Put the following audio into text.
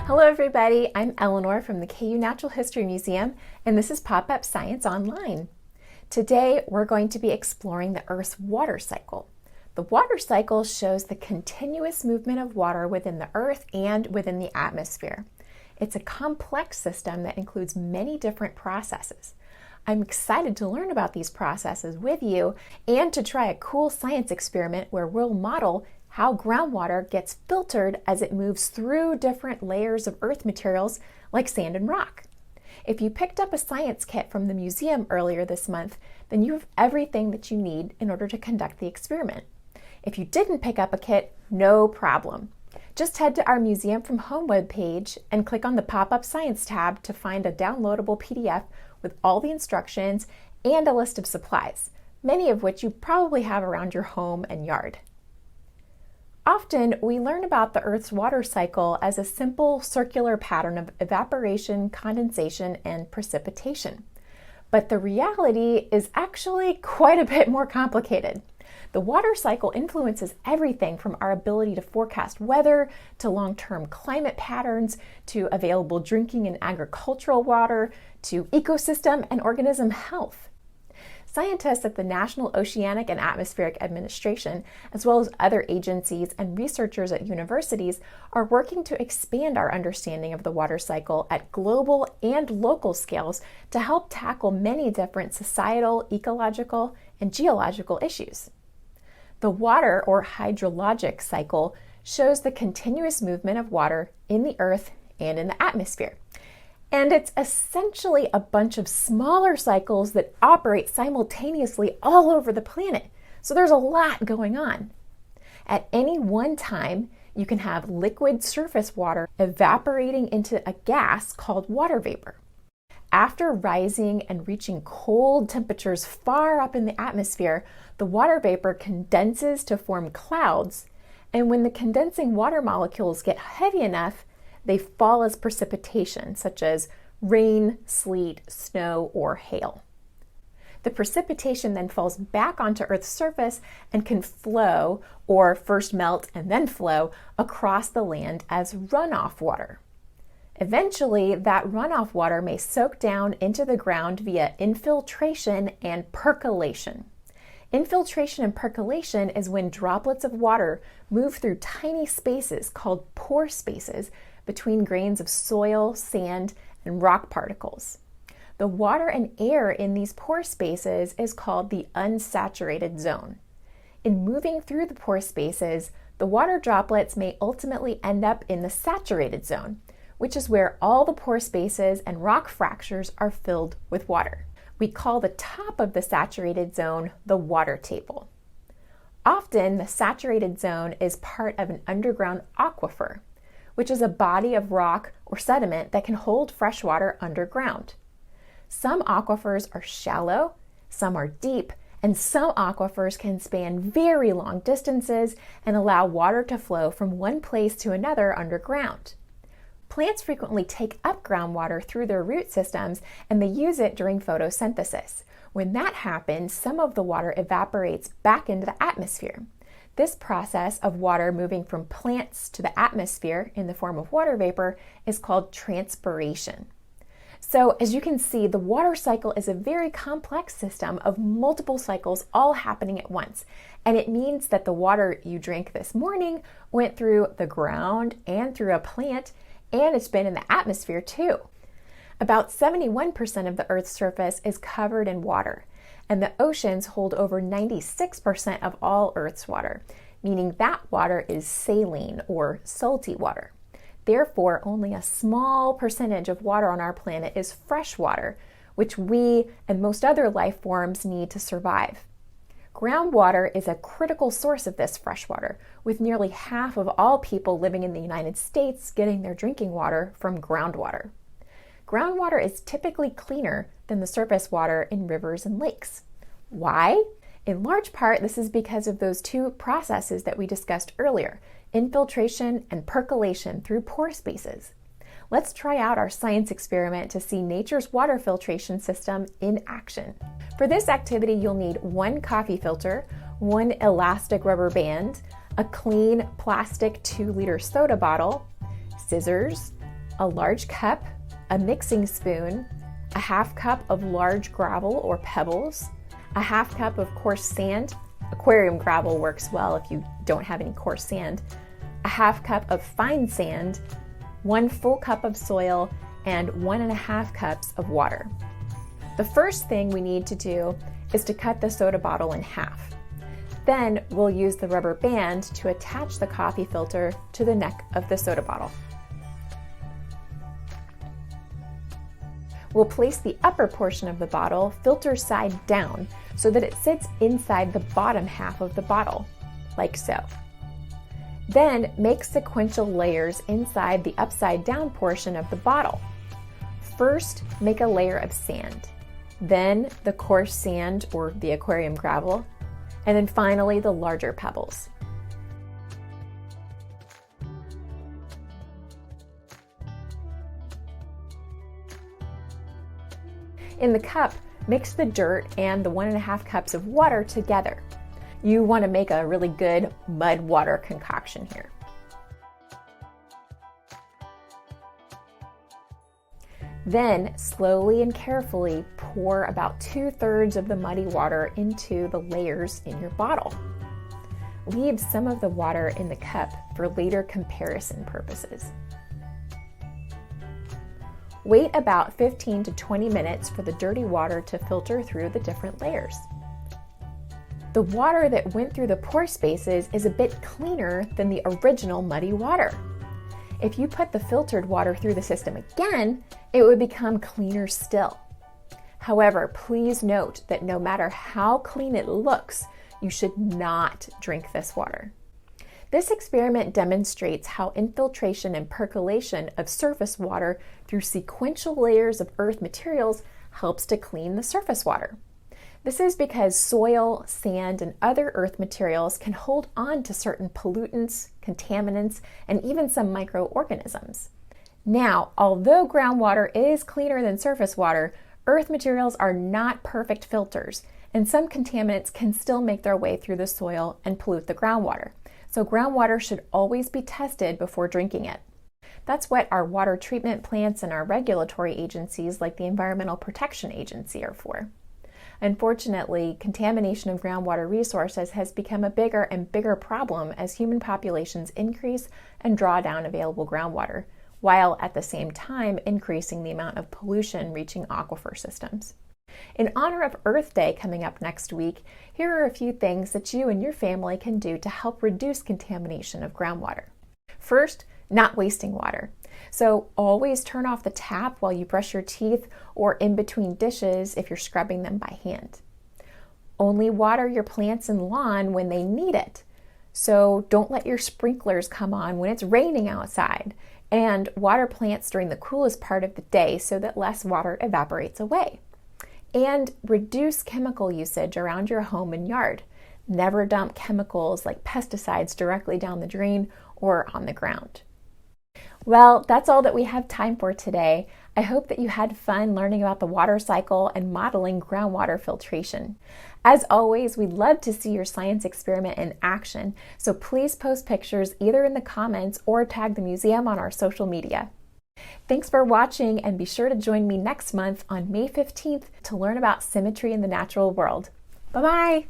Hello everybody, I'm Eleanor from the KU Natural History Museum, and this is Pop-Up Science Online. Today we're going to be exploring the Earth's water cycle. The water cycle shows the continuous movement of water within the Earth and within the atmosphere. It's a complex system that includes many different processes. I'm excited to learn about these processes with you and to try a cool science experiment where we'll model how groundwater gets filtered as it moves through different layers of earth materials like sand and rock. If you picked up a science kit from the museum earlier this month, then you have everything that you need in order to conduct the experiment. If you didn't pick up a kit, no problem. Just head to our Museum from Home webpage and click on the Pop-Up Science tab to find a downloadable PDF with all the instructions and a list of supplies, many of which you probably have around your home and yard. Often, we learn about the Earth's water cycle as a simple circular pattern of evaporation, condensation, and precipitation. But the reality is actually quite a bit more complicated. The water cycle influences everything from our ability to forecast weather, to long-term climate patterns, to available drinking and agricultural water, to ecosystem and organism health. Scientists at the National Oceanic and Atmospheric Administration, as well as other agencies and researchers at universities, are working to expand our understanding of the water cycle at global and local scales to help tackle many different societal, ecological, and geological issues. The water or hydrologic cycle shows the continuous movement of water in the earth and in the atmosphere. And it's essentially a bunch of smaller cycles that operate simultaneously all over the planet. So there's a lot going on. At any one time, you can have liquid surface water evaporating into a gas called water vapor. After rising and reaching cold temperatures far up in the atmosphere, the water vapor condenses to form clouds. And when the condensing water molecules get heavy enough, they fall as precipitation, such as rain, sleet, snow, or hail. The precipitation then falls back onto Earth's surface and can flow, or first melt and then flow, across the land as runoff water. Eventually, that runoff water may soak down into the ground via infiltration and percolation. Infiltration and percolation is when droplets of water move through tiny spaces called pore spaces between grains of soil, sand, and rock particles. The water and air in these pore spaces is called the unsaturated zone. In moving through the pore spaces, the water droplets may ultimately end up in the saturated zone, which is where all the pore spaces and rock fractures are filled with water. We call the top of the saturated zone the water table. Often, the saturated zone is part of an underground aquifer, which is a body of rock or sediment that can hold fresh water underground. Some aquifers are shallow, some are deep, and some aquifers can span very long distances and allow water to flow from one place to another underground. Plants frequently take up groundwater through their root systems, and they use it during photosynthesis. When that happens, some of the water evaporates back into the atmosphere. This process of water moving from plants to the atmosphere in the form of water vapor is called transpiration. So as you can see, the water cycle is a very complex system of multiple cycles all happening at once. And it means that the water you drank this morning went through the ground and through a plant, and it's been in the atmosphere too. About 71% of the Earth's surface is covered in water, and the oceans hold over 96% of all Earth's water, meaning that water is saline or salty water. Therefore, only a small percentage of water on our planet is fresh water, which we and most other life forms need to survive. Groundwater is a critical source of this fresh water, with nearly half of all people living in the United States getting their drinking water from groundwater. Groundwater is typically cleaner than the surface water in rivers and lakes. Why? In large part, this is because of those two processes that we discussed earlier, infiltration and percolation through pore spaces. let's try out our science experiment to see nature's water filtration system in action. For this activity, you'll need one coffee filter, one elastic rubber band, a clean plastic 2-liter soda bottle, scissors, a large cup, a mixing spoon, a half cup of large gravel or pebbles, a half cup of coarse sand. Aquarium gravel works well if you don't have any coarse sand, a half cup of fine sand, 1 full cup of soil, and 1.5 cups of water. The first thing we need to do is to cut the soda bottle in half. Then we'll use the rubber band to attach the coffee filter to the neck of the soda bottle. We'll place the upper portion of the bottle filter side down so that it sits inside the bottom half of the bottle, like so. Then make sequential layers inside the upside down portion of the bottle. First, make a layer of sand, then the coarse sand or the aquarium gravel, and then finally the larger pebbles. In the cup, mix the dirt and the 1.5 cups of water together. You want to make a really good mud water concoction here. Then slowly and carefully pour about 2/3 of the muddy water into the layers in your bottle. Leave some of the water in the cup for later comparison purposes. Wait about 15 to 20 minutes for the dirty water to filter through the different layers. The water that went through the pore spaces is a bit cleaner than the original muddy water. If you put the filtered water through the system again, it would become cleaner still. However, please note that no matter how clean it looks, you should not drink this water. This experiment demonstrates how infiltration and percolation of surface water through sequential layers of earth materials helps to clean the surface water. This is because soil, sand, and other earth materials can hold on to certain pollutants, contaminants, and even some microorganisms. Now, although groundwater is cleaner than surface water, earth materials are not perfect filters, and some contaminants can still make their way through the soil and pollute the groundwater. So groundwater should always be tested before drinking it. That's what our water treatment plants and our regulatory agencies like the Environmental Protection Agency are for. Unfortunately, contamination of groundwater resources has become a bigger and bigger problem as human populations increase and draw down available groundwater, while at the same time increasing the amount of pollution reaching aquifer systems. In honor of Earth Day coming up next week, here are a few things that you and your family can do to help reduce contamination of groundwater. First, not wasting water. So always turn off the tap while you brush your teeth or in between dishes if you're scrubbing them by hand. Only water your plants and lawn when they need it. So don't let your sprinklers come on when it's raining outside, and water plants during the coolest part of the day so that less water evaporates away. And reduce chemical usage around your home and yard. Never dump chemicals like pesticides directly down the drain or on the ground. Well, that's all that we have time for today. I hope that you had fun learning about the water cycle and modeling groundwater filtration. As always, we'd love to see your science experiment in action, so please post pictures either in the comments or tag the museum on our social media. Thanks for watching, and be sure to join me next month on May 15th to learn about symmetry in the natural world. Bye-bye!